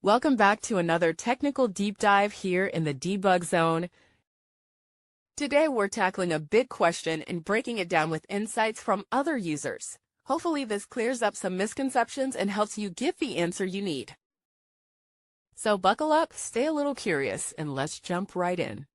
Welcome back to another technical deep dive here in the debug zone. Today we're tackling a big question and breaking it down with insights from other users. Hopefully this clears up some misconceptions and helps you get the answer you need. So buckle up, stay a little curious, and let's jump right in.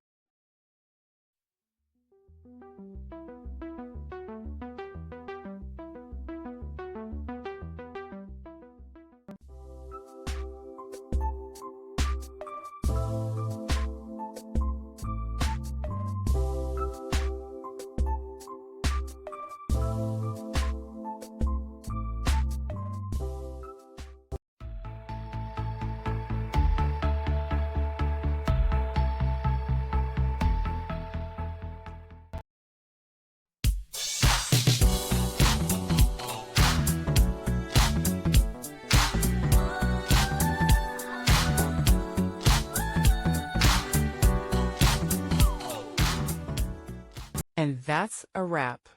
And that's a wrap.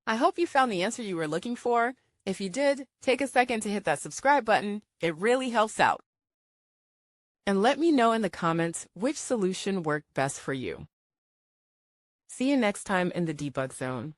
I hope you found the answer you were looking for. If you did, take a second to hit that subscribe button. It really helps out. And let me know in the comments which solution worked best for you. See you next time in the debug zone.